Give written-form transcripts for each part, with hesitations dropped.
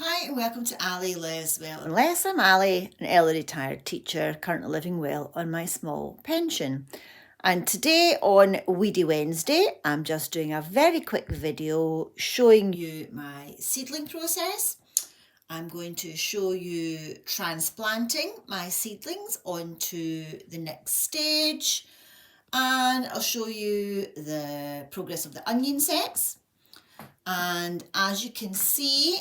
Hi and welcome to Ali Lives Well. Unless I'm Ali, an early retired teacher, currently living well on my small pension. And today on Weedy Wednesday, I'm just doing a very quick video showing you my seedling process. I'm going to show you transplanting my seedlings onto the next stage. And I'll show you the progress of the onion sets. And as you can see,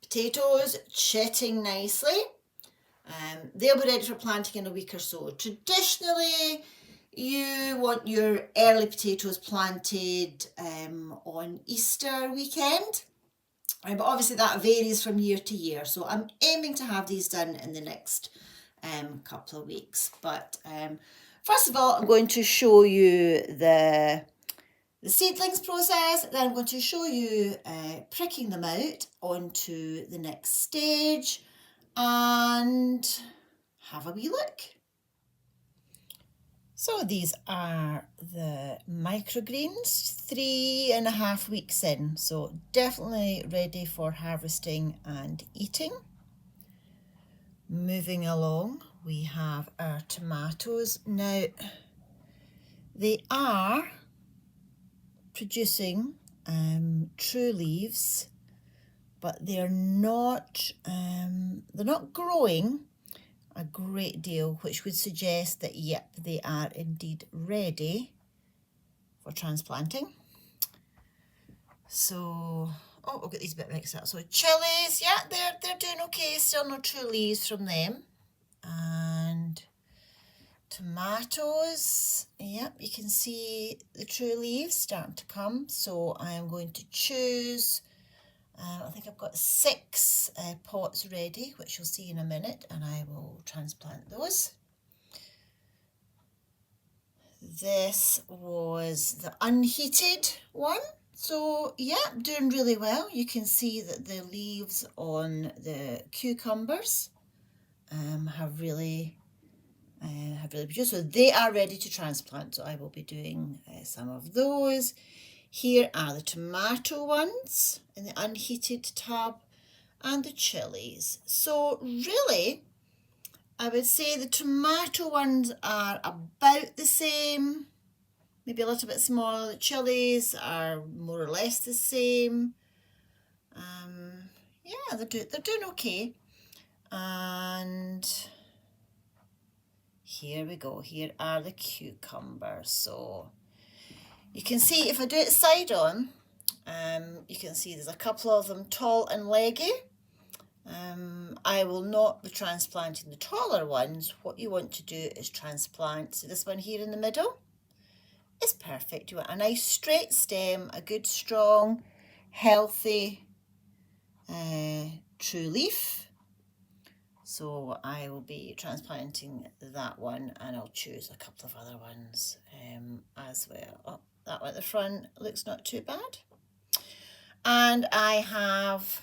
potatoes chitting nicely. They'll be ready for planting in a week or so. Traditionally, you want your early potatoes planted on Easter weekend. But obviously that varies from year to year. So I'm aiming to have these done in the next couple of weeks. But first of all, I'm going to show you the seedlings process. Then I'm going to show you pricking them out onto the next stage and have a wee look. So these are the microgreens, 3.5 weeks in, so definitely ready for harvesting and eating. Moving along, we have our tomatoes. Now, they are producing true leaves, but they're not growing a great deal, which would suggest that, yep, they are indeed ready for transplanting. So, oh, we'll get these a bit mixed up. So chilies, yeah, they're doing okay. Still no true leaves from them. And tomatoes, yep, you can see the true leaves starting to come. So I am going to choose, I think I've got 6 pots ready, which you'll see in a minute, and I will transplant those. This was the unheated one. So yeah, doing really well. You can see that the leaves on the cucumbers have really produced. So they are ready to transplant. So I will be doing some of those. Here are the tomato ones in the unheated tub and the chilies. So really, I would say the tomato ones are about the same, maybe a little bit smaller. The chilies are more or less the same. Yeah, they're doing okay. And here we go. Here are the cucumbers. So you can see if I do it side on, you can see there's a couple of them tall and leggy. I will not be transplanting the taller ones. What you want to do is transplant, so this one here in the middle is perfect. You want a nice straight stem, a good strong, healthy, true leaf. So I will be transplanting that one, and I'll choose a couple of other ones as well. Oh, that one at the front looks not too bad. And I have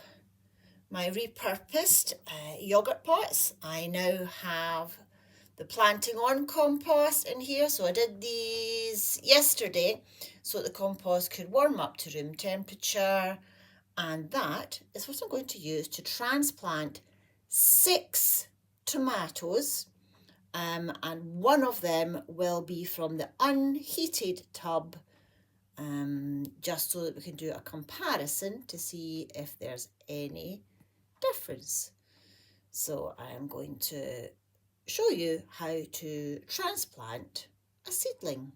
my repurposed yogurt pots. I now have the planting on compost in here. So I did these yesterday so that the compost could warm up to room temperature. And that is what I'm going to use to transplant 6 tomatoes. And one of them will be from the unheated tub, just so that we can do a comparison to see if there's any difference. So I am going to show you how to transplant a seedling.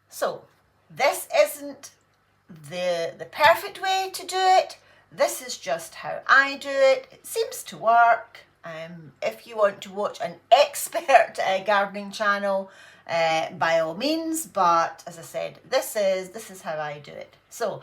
So this isn't the perfect way to do it. This is just how I do it. It seems to work. If you want to watch an expert gardening channel, by all means, but as I said, this is how I do it. So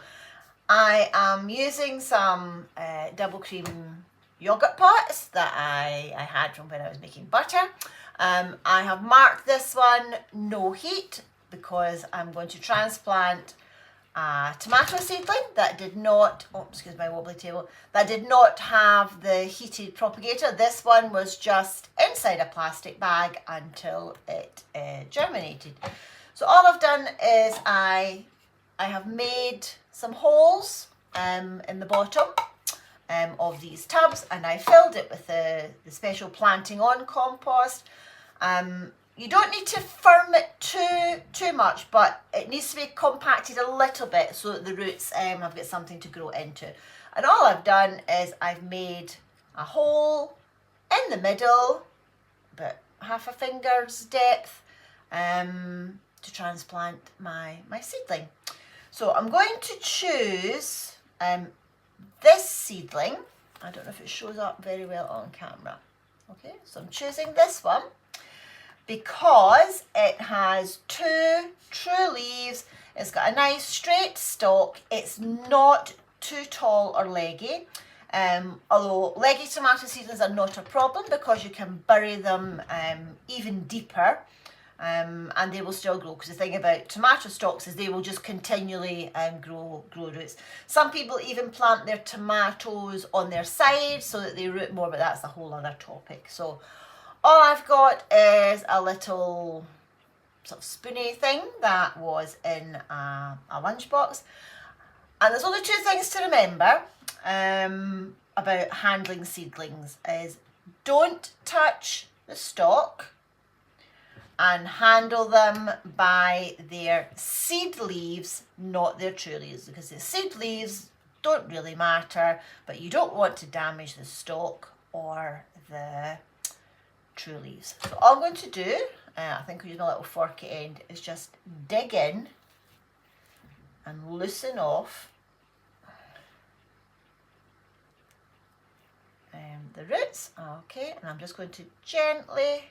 I am using some double cream yogurt pots that I had from when I was making butter. I have marked this one no heat because I'm going to transplant a tomato seedling that did not, oh excuse my wobbly table, that did not have the heated propagator. This one was just inside a plastic bag until it germinated. So all I've done is I have made some holes in the bottom of these tubs, and I filled it with the special planting on compost. You don't need to firm it too much, but it needs to be compacted a little bit so that the roots have got something to grow into. And all I've done is I've made a hole in the middle, about half a finger's depth, to transplant my seedling. So I'm going to choose this seedling. I don't know if it shows up very well on camera. Okay, so I'm choosing this one because it has 2 true leaves. It's got a nice straight stalk. It's not too tall or leggy. Although leggy tomato seedlings are not a problem because you can bury them even deeper. And they will still grow, because the thing about tomato stalks is they will just continually grow roots. Some people even plant their tomatoes on their side so that they root more, but that's a whole other topic. So all I've got is a little sort of spoony thing that was in a lunchbox. And there's only 2 things to remember about handling seedlings is don't touch the stalk and handle them by their seed leaves, not their true leaves, because the seed leaves don't really matter, but you don't want to damage the stalk or the true leaves. So all I'm going to do, I think we're using a little forky end, is just dig in and loosen off the roots. Okay, and I'm just going to gently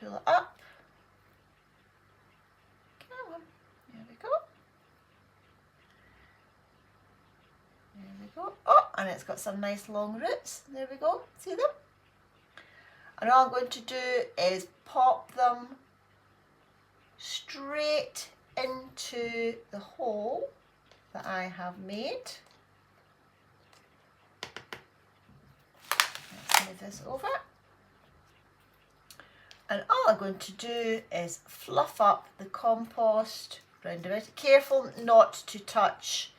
pull it up. Come on, there we go. There we go. Oh, and it's got some nice long roots. There we go. See them? And all I'm going to do is pop them straight into the hole that I have made. Let's move this over. And all I'm going to do is fluff up the compost round about it. Careful not to touch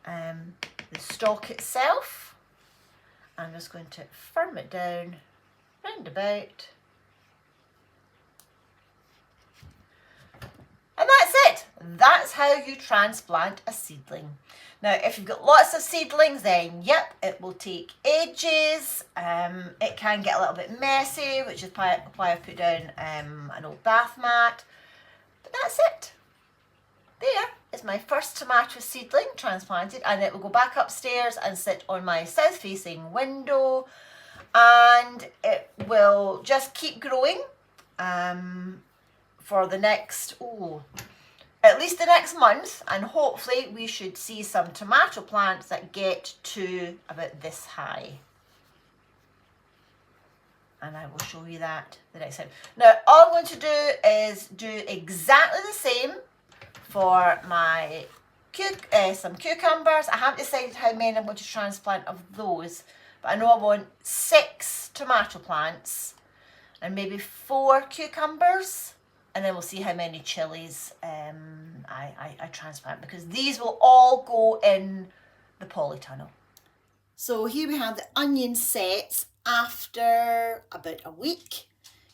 the stalk itself. I'm just going to firm it down round about. And that's it. That's how you transplant a seedling. Now, if you've got lots of seedlings, then yep, it will take ages. It can get a little bit messy, which is why I've put down an old bath mat. But that's it. There is my first tomato seedling transplanted, and it will go back upstairs and sit on my south-facing window, and it will just keep growing for the next, at least the next month, and hopefully we should see some tomato plants that get to about this high. And I will show you that the next time. Now, all I'm going to do is do exactly the same for my some cucumbers. I haven't decided how many I'm going to transplant of those, but I know I want 6 tomato plants and maybe 4 cucumbers. And then we'll see how many chilies I transplant, because these will all go in the polytunnel. So here we have the onion sets after about a week.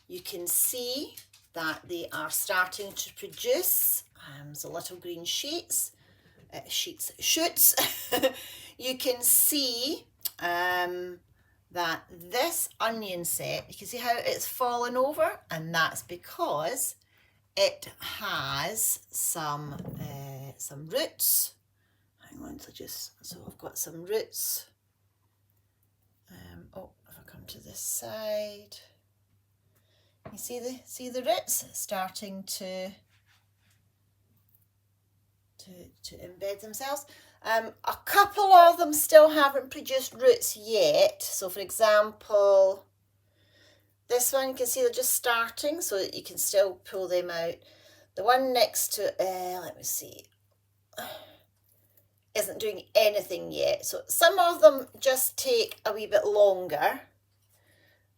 You can see that they are starting to produce so little green shoots. You can see that this onion set, you can see how it's fallen over, and that's because it has some roots. Hang on, so I've got some roots. If I come to this side, you see the roots starting to embed themselves. A couple of them still haven't produced roots yet. So for example, this one, you can see they're just starting, so that you can still pull them out. The one next to, let me see, isn't doing anything yet. So some of them just take a wee bit longer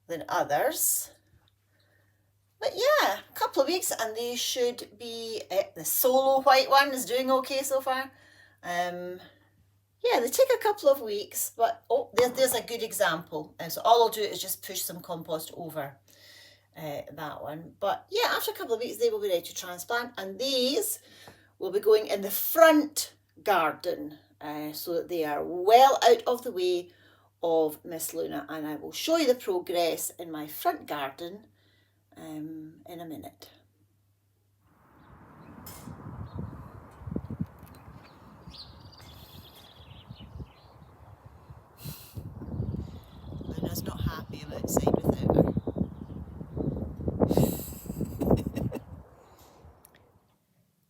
than others. But yeah, a couple of weeks and they should be, the solo white one is doing okay so far. yeah, they take a couple of weeks, but oh, there's a good example. So all I'll do is just push some compost over that one. But yeah, after a couple of weeks, they will be ready to transplant, and these will be going in the front garden so that they are well out of the way of Miss Luna, and I will show you the progress in my front garden in a minute. Luna's not happy I'm outside without her.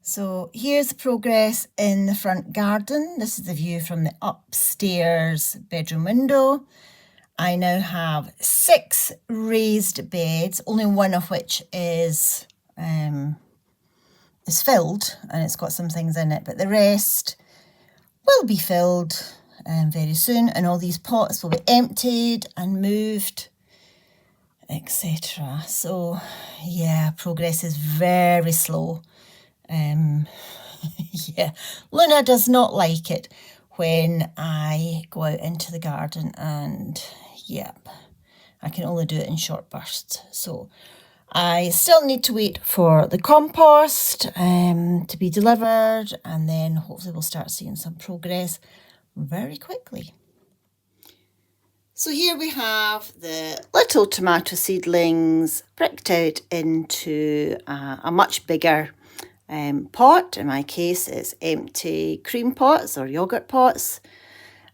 So here's the progress in the front garden. This is the view from the upstairs bedroom window. I now have 6 raised beds, only one of which is filled, and it's got some things in it, but the rest will be filled very soon, and all these pots will be emptied and moved, etc. So yeah, progress is very slow. Yeah, Luna does not like it when I go out into the garden, and yep, I can only do it in short bursts. So I still need to wait for the compost to be delivered, and then hopefully we'll start seeing some progress very quickly. So here we have the little tomato seedlings pricked out into a much bigger pot. In my case, it's empty cream pots or yogurt pots.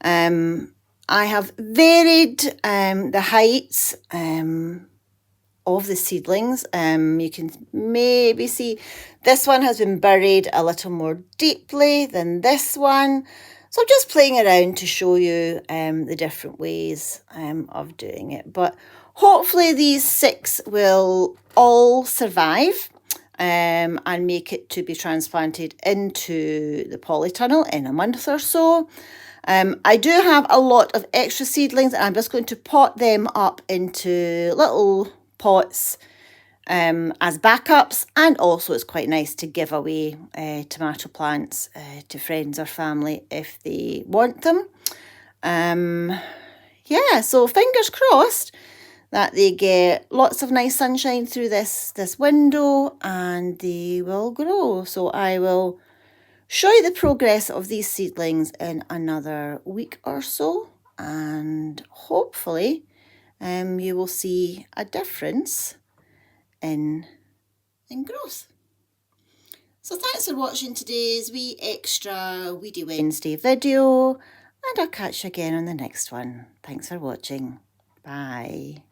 I have varied the heights of the seedlings. You can maybe see this one has been buried a little more deeply than this one. So I'm just playing around to show you the different ways of doing it. But hopefully these 6 will all survive and make it to be transplanted into the polytunnel in a month or so. I do have a lot of extra seedlings, and I'm just going to pot them up into little pots as backups, and also it's quite nice to give away tomato plants to friends or family if they want them. Yeah, so fingers crossed that they get lots of nice sunshine through this window and they will grow. So I will show you the progress of these seedlings in another week or so, and hopefully you will see a difference in growth. So thanks for watching today's wee extra Weedy Wednesday video, and I'll catch you again on the next one. Thanks for watching. Bye.